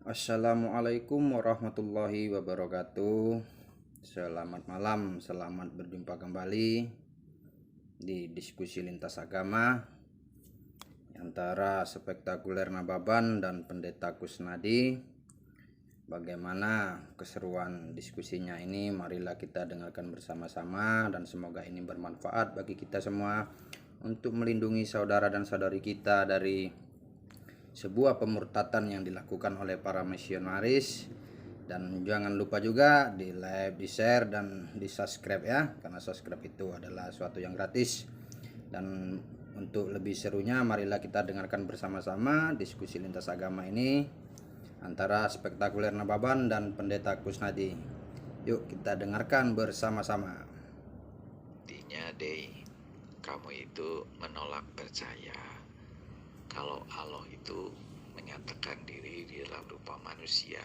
Assalamualaikum warahmatullahi wabarakatuh. Selamat malam, selamat berjumpa kembali di diskusi lintas agama antara Spektakuler Nababan dan Pendeta Kusnadi. Bagaimana keseruan diskusinya ini? Marilah kita dengarkan bersama-sama dan semoga ini bermanfaat bagi kita semua untuk melindungi saudara dan saudari kita dari sebuah pemurtatan yang dilakukan oleh para misionaris. Dan jangan lupa juga di like, di share, dan di subscribe ya, karena subscribe itu adalah suatu yang gratis. Dan untuk lebih serunya, marilah kita dengarkan bersama-sama diskusi lintas agama ini antara Spektakuler Nababan dan Pendeta Kusnadi. Yuk kita dengarkan bersama-sama. Intinya kamu itu menolak percaya kalau Allah itu menyatakan diri di dalam rupa manusia.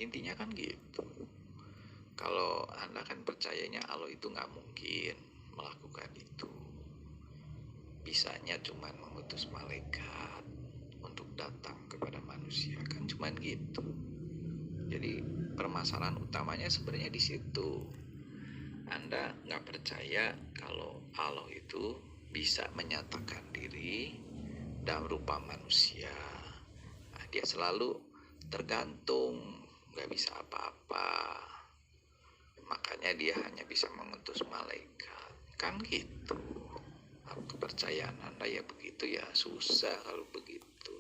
Intinya kan gitu. Kalau Anda kan percayanya Allah itu nggak mungkin melakukan itu. Bisanya cuma mengutus malaikat untuk datang kepada manusia, kan cuma gitu. Jadi permasalahan utamanya sebenarnya di situ. Anda nggak percaya kalau Allah itu bisa menyatakan diri dalam rupa manusia. Nah, dia selalu tergantung, nggak bisa apa-apa. Makanya dia hanya bisa mengutus malaikat. Kan gitu. Kepercayaan Anda ya begitu ya, susah kalau begitu.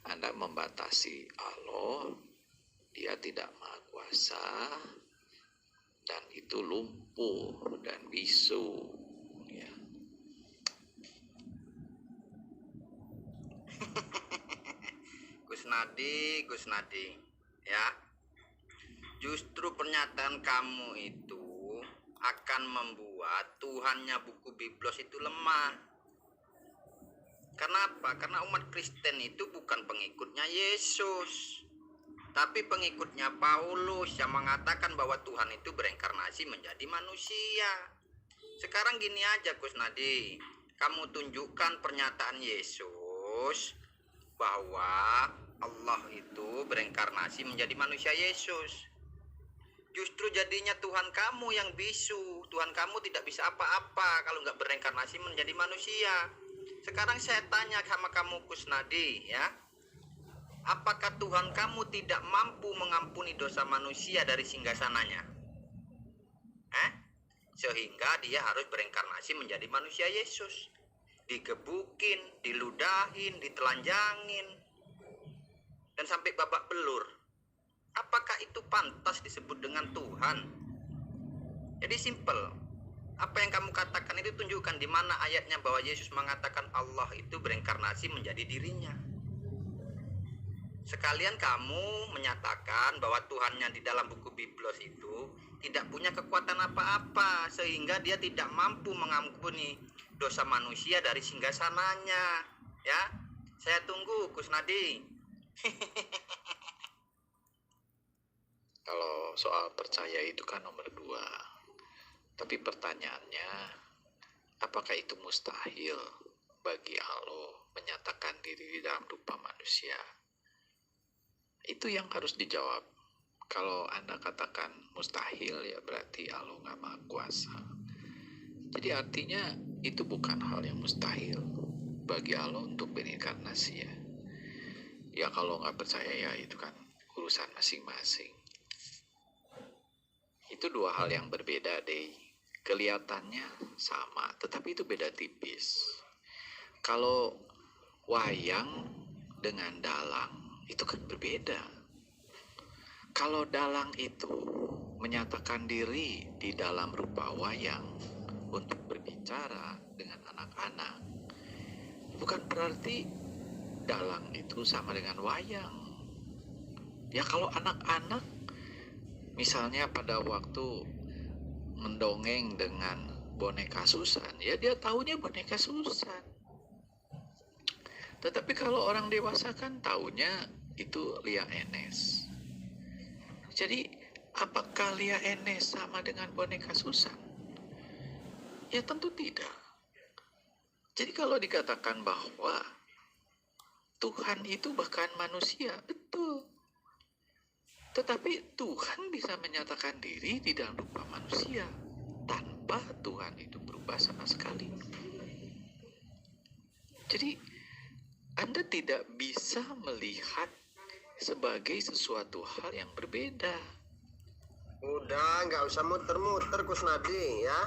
Anda membatasi Allah, dia tidak maha kuasa, dan itu lumpuh dan bisu ya. Kusnadi ya, justru pernyataan kamu itu akan membuat Tuhannya buku Biblos itu lemah. Kenapa? Karena umat Kristen itu bukan pengikutnya Yesus, tapi pengikutnya Paulus yang mengatakan bahwa Tuhan itu bereinkarnasi menjadi manusia. Sekarang gini aja Kusnadi, kamu tunjukkan pernyataan Yesus bahwa Allah itu bereinkarnasi menjadi manusia Yesus. Justru jadinya Tuhan kamu yang bisu. Tuhan kamu tidak bisa apa-apa kalau nggak bereinkarnasi menjadi manusia. Sekarang saya tanya sama kamu Kusnadi ya, apakah Tuhan kamu tidak mampu mengampuni dosa manusia dari singgasananya? Sehingga dia harus bereinkarnasi menjadi manusia Yesus. Digebukin, diludahin, ditelanjangin, dan sampai babak belur. Apakah itu pantas disebut dengan Tuhan? Jadi simple. Apa yang kamu katakan itu tunjukkan di mana ayatnya bahwa Yesus mengatakan Allah itu bereinkarnasi menjadi dirinya. Sekalian kamu menyatakan bahwa Tuhannya di dalam buku Biblos itu tidak punya kekuatan apa-apa, sehingga dia tidak mampu mengampuni dosa manusia dari singgasananya. Ya, saya tunggu Kusnadi. Kalau soal percaya itu kan nomor 2. Tapi pertanyaannya, apakah itu mustahil bagi Allah menyatakan diri di dalam rupa manusia? Itu yang harus dijawab. Kalau Anda katakan mustahil, ya berarti Allah nggak maha kuasa. Jadi artinya itu bukan hal yang mustahil bagi Allah untuk berinkarnasi ya. Ya kalau nggak percaya ya itu kan urusan masing-masing. Itu dua hal yang berbeda deh. Kelihatannya sama, tetapi itu beda tipis. Kalau wayang dengan dalang itu kan berbeda. Kalau dalang itu menyatakan diri di dalam rupa wayang untuk berbicara dengan anak-anak, bukan berarti dalang itu sama dengan wayang. Ya kalau anak-anak misalnya pada waktu mendongeng dengan boneka Susan, ya dia taunya boneka Susan. Tetapi kalau orang dewasa kan taunya itu Lia Enes. Jadi apakah Lia Enes sama dengan boneka Susan? Ya tentu tidak. Jadi kalau dikatakan bahwa Tuhan itu bahkan manusia, betul. betul. Tetapi Tuhan bisa menyatakan diri di dalam rupa manusia tanpa Tuhan itu berubah sama sekali. Jadi Anda tidak bisa melihat sebagai sesuatu hal yang berbeda. Udah, nggak usah muter-muter Kusnadi ya.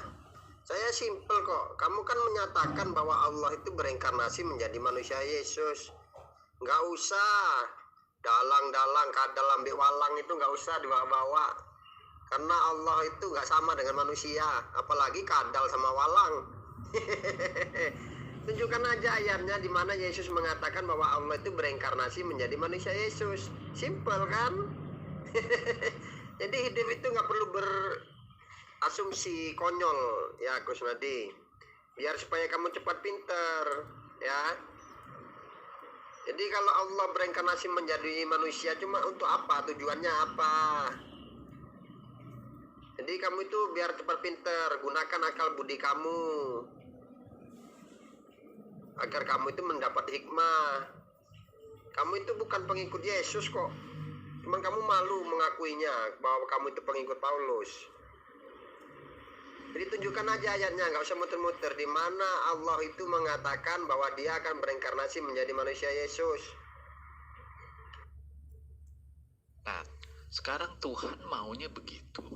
Saya simpel kok. Kamu kan menyatakan bahwa Allah itu bereinkarnasi menjadi manusia Yesus. Nggak usah dalang-dalang, kadal ambil walang itu nggak usah dibawa-bawa. Karena Allah itu nggak sama dengan manusia, apalagi kadal sama walang. Tunjukkan aja ayatnya di mana Yesus mengatakan bahwa Allah itu bereinkarnasi menjadi manusia Yesus. Simpel kan? Jadi hidup itu nggak perlu berasumsi konyol ya Kusnadi. Biar supaya kamu cepat pinter ya. Jadi kalau Allah bereinkarnasi menjadi manusia cuma untuk apa? Tujuannya apa? Jadi kamu itu biar cepat pinter, gunakan akal budi kamu agar kamu itu mendapat hikmah. Kamu itu bukan pengikut Yesus kok. Cuman kamu malu mengakuinya bahwa kamu itu pengikut Paulus. Jadi tunjukkan aja ayatnya, nggak usah muter-muter. Di mana Allah itu mengatakan bahwa dia akan bereinkarnasi menjadi manusia Yesus. Nah, sekarang Tuhan maunya begitu.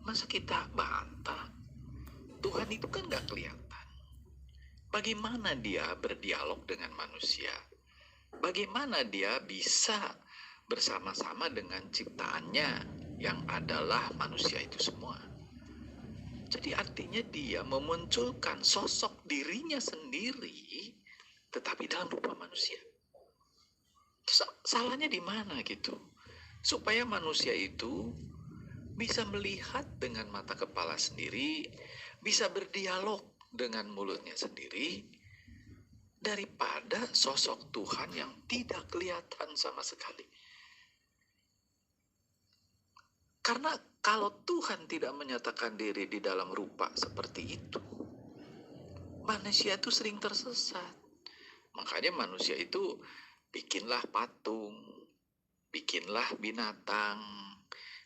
Masa kita bantah? Tuhan itu kan nggak kelihatan. Bagaimana dia berdialog dengan manusia? Bagaimana dia bisa bersama-sama dengan ciptaannya yang adalah manusia itu semua? Jadi artinya dia memunculkan sosok dirinya sendiri tetapi dalam rupa manusia. Salahnya di mana gitu? Supaya manusia itu bisa melihat dengan mata kepala sendiri, bisa berdialog dengan mulutnya sendiri, daripada sosok Tuhan yang tidak kelihatan sama sekali. Karena kalau Tuhan tidak menyatakan diri di dalam rupa seperti itu, manusia itu sering tersesat. Makanya manusia itu bikinlah patung, bikinlah binatang,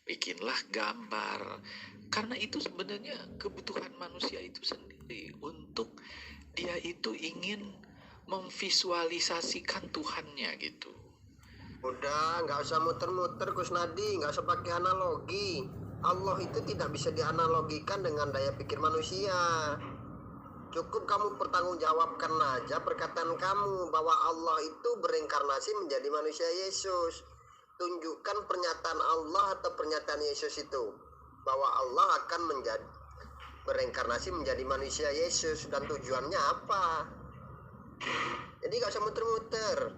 bikinlah gambar. Karena itu sebenarnya kebutuhan manusia itu sendiri untuk dia itu ingin memvisualisasikan Tuhannya gitu. Udah, nggak usah muter-muter Kusnadi, nggak usah pakai analogi. Allah itu tidak bisa dianalogikan dengan daya pikir manusia. Cukup kamu pertanggungjawabkan aja perkataan kamu bahwa Allah itu bereinkarnasi menjadi manusia Yesus. Tunjukkan pernyataan Allah atau pernyataan Yesus itu bahwa Allah akan bereinkarnasi menjadi manusia Yesus, dan tujuannya apa? Jadi nggak usah muter-muter.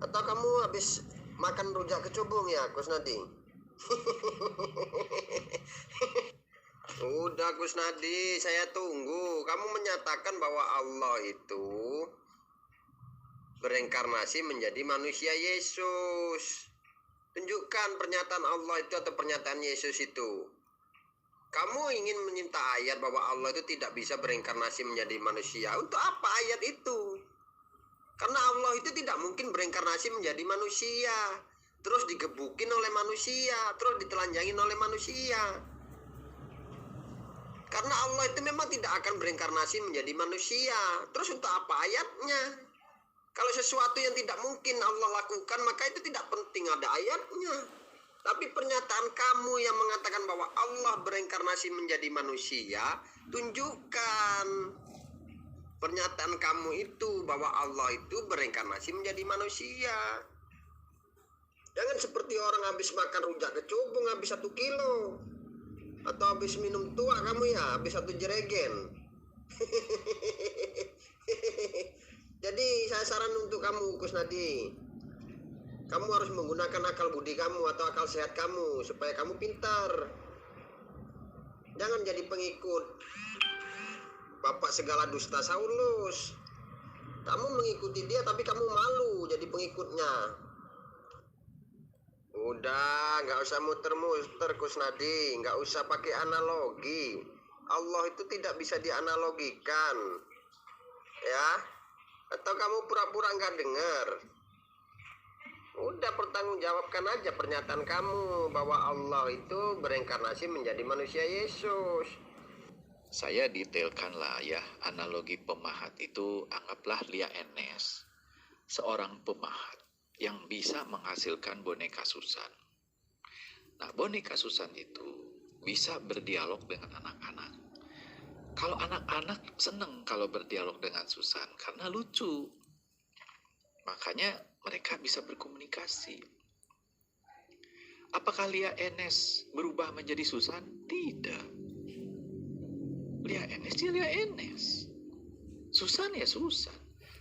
Atau kamu habis makan rujak kecubung ya Kusnadi? Udah Kusnadi, saya tunggu. Kamu menyatakan bahwa Allah itu bereinkarnasi menjadi manusia Yesus. Tunjukkan pernyataan Allah itu atau pernyataan Yesus itu. Kamu ingin meminta ayat bahwa Allah itu tidak bisa bereinkarnasi menjadi manusia. Untuk apa ayat itu? Karena Allah itu tidak mungkin bereinkarnasi menjadi manusia, terus digebukin oleh manusia, terus ditelanjangin oleh manusia. Karena Allah itu memang tidak akan bereinkarnasi menjadi manusia. Terus untuk apa ayatnya? Kalau sesuatu yang tidak mungkin Allah lakukan, maka itu tidak penting ada ayatnya. Tapi pernyataan kamu yang mengatakan bahwa Allah bereinkarnasi menjadi manusia, tunjukkan pernyataan kamu itu bahwa Allah itu bereinkarnasi menjadi manusia. Jangan seperti orang habis makan rujak kecubung habis 1 kilo. Atau habis minum tua kamu ya, habis 1 jeregen. Jadi saya saran untuk kamu Kusnadi, kamu harus menggunakan akal budi kamu atau akal sehat kamu supaya kamu pintar. Jangan jadi pengikut bapak segala dusta Saulus. Kamu mengikuti dia tapi kamu malu jadi pengikutnya. Udah, nggak usah muter-muter Kusnadi, nggak usah pakai analogi. Allah itu tidak bisa dianalogikan, ya. Atau kamu pura-pura nggak dengar? Udah pertanggungjawabkan aja pernyataan kamu bahwa Allah itu bereinkarnasi menjadi manusia Yesus. Saya detailkanlah ya, analogi pemahat itu anggaplah Lia Enes, seorang pemahat yang bisa menghasilkan boneka Susan. Nah, boneka Susan itu bisa berdialog dengan anak-anak. Kalau anak-anak seneng kalau berdialog dengan Susan karena lucu. Makanya mereka bisa berkomunikasi. Apakah Lia Enes berubah menjadi Susan? Tidak. Lia Enes dia Lia Enes. Susan ya Susan.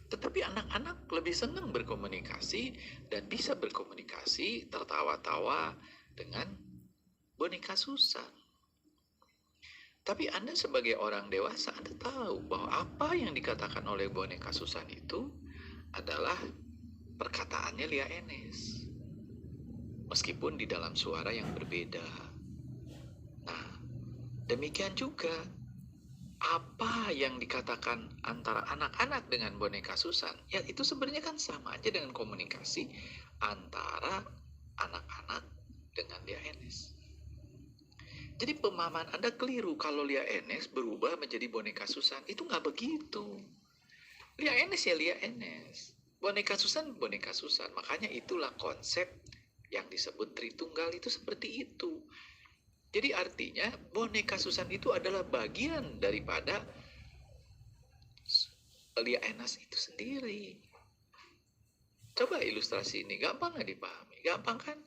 Tetapi anak-anak lebih senang berkomunikasi dan bisa berkomunikasi tertawa-tawa dengan boneka Susan. Tapi Anda sebagai orang dewasa, Anda tahu bahwa apa yang dikatakan oleh boneka Susan itu adalah perkataannya Lia Enes. Meskipun di dalam suara yang berbeda. Nah, demikian juga apa yang dikatakan antara anak-anak dengan boneka Susan, ya itu sebenarnya kan sama aja dengan komunikasi antara anak-anak dengan Lia Enes. Jadi pemahaman Anda keliru kalau Lia Enes berubah menjadi boneka Susan. Itu nggak begitu. Lia Enes ya Lia Enes. Boneka Susan, boneka Susan. Makanya itulah konsep yang disebut Tritunggal itu seperti itu. Jadi artinya boneka Susan itu adalah bagian daripada Lia Enes itu sendiri. Coba ilustrasi ini, gampang nggak dipahami? Gampang kan?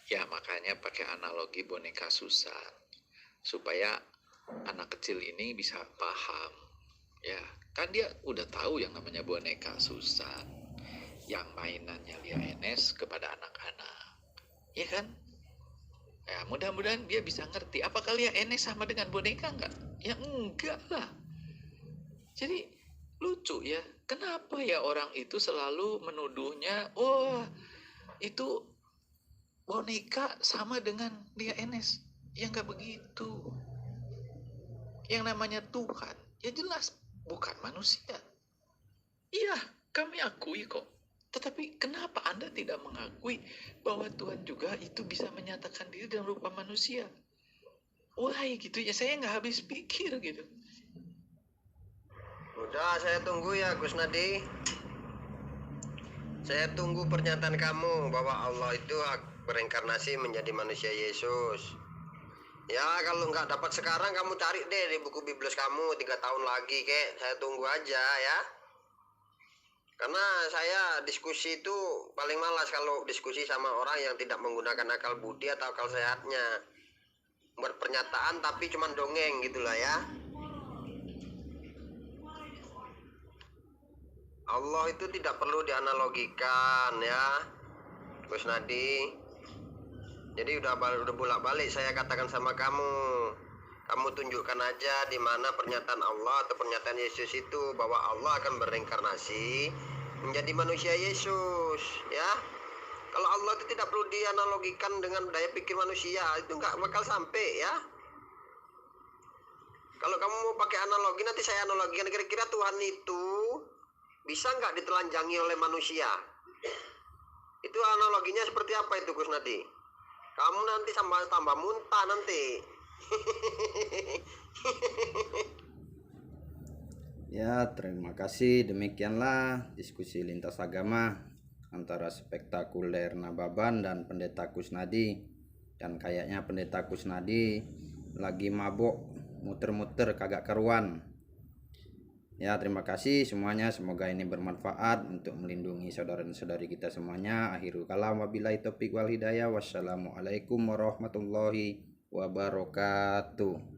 Ya makanya pakai analogi boneka Susan. Supaya anak kecil ini bisa paham. Ya, kan dia udah tahu yang namanya boneka Susan. Yang mainannya Lia Enes kepada anak-anak. Ya kan? Ya, mudah-mudahan dia bisa ngerti. Apakah Lia Enes sama dengan boneka enggak? Ya enggak lah. Jadi lucu ya. Kenapa ya orang itu selalu menuduhnya, oh itu boneka sama dengan Lia Enes? Ya enggak begitu. Yang namanya Tuhan, ya jelas bukan manusia. Iya, kami akui kok. Tetapi kenapa Anda tidak mengakui bahwa Tuhan juga itu bisa menyatakan diri dalam rupa manusia? Why gitu ya, saya nggak habis pikir gitu. Udah, saya tunggu ya Gus Nadi. Saya tunggu pernyataan kamu bahwa Allah itu bereinkarnasi menjadi manusia Yesus. Ya kalau nggak dapat sekarang kamu cari deh di buku Biblos kamu 3 tahun lagi kek. Saya tunggu aja ya. Karena saya diskusi itu paling malas kalau diskusi sama orang yang tidak menggunakan akal budi atau akal sehatnya. Buat pernyataan tapi cuma dongeng gitulah ya. Allah itu tidak perlu dianalogikan ya Gus Nadi. Jadi udah bolak-balik saya katakan sama kamu. Kamu tunjukkan aja di mana pernyataan Allah atau pernyataan Yesus itu bahwa Allah akan bereinkarnasi menjadi manusia Yesus ya. Kalau Allah itu tidak perlu dianalogikan dengan daya pikir manusia, itu nggak bakal sampai ya. Kalau kamu mau pakai analogi, nanti saya analogikan kira-kira Tuhan itu bisa nggak ditelanjangi oleh manusia? Itu analoginya seperti apa itu Gus Nadi? Kamu nanti tambah muntah nanti. Ya, terima kasih. Demikianlah diskusi lintas agama antara Spektakuler Nababan dan Pendeta Kusnadi. Dan kayaknya Pendeta Kusnadi lagi mabok, muter-muter kagak karuan. Ya, terima kasih semuanya. Semoga ini bermanfaat untuk melindungi saudara dan saudari kita semuanya. Akhirul kalam, wabillahi taufiq wal hidayah. Wassalamualaikum warahmatullahi wabarakatuh.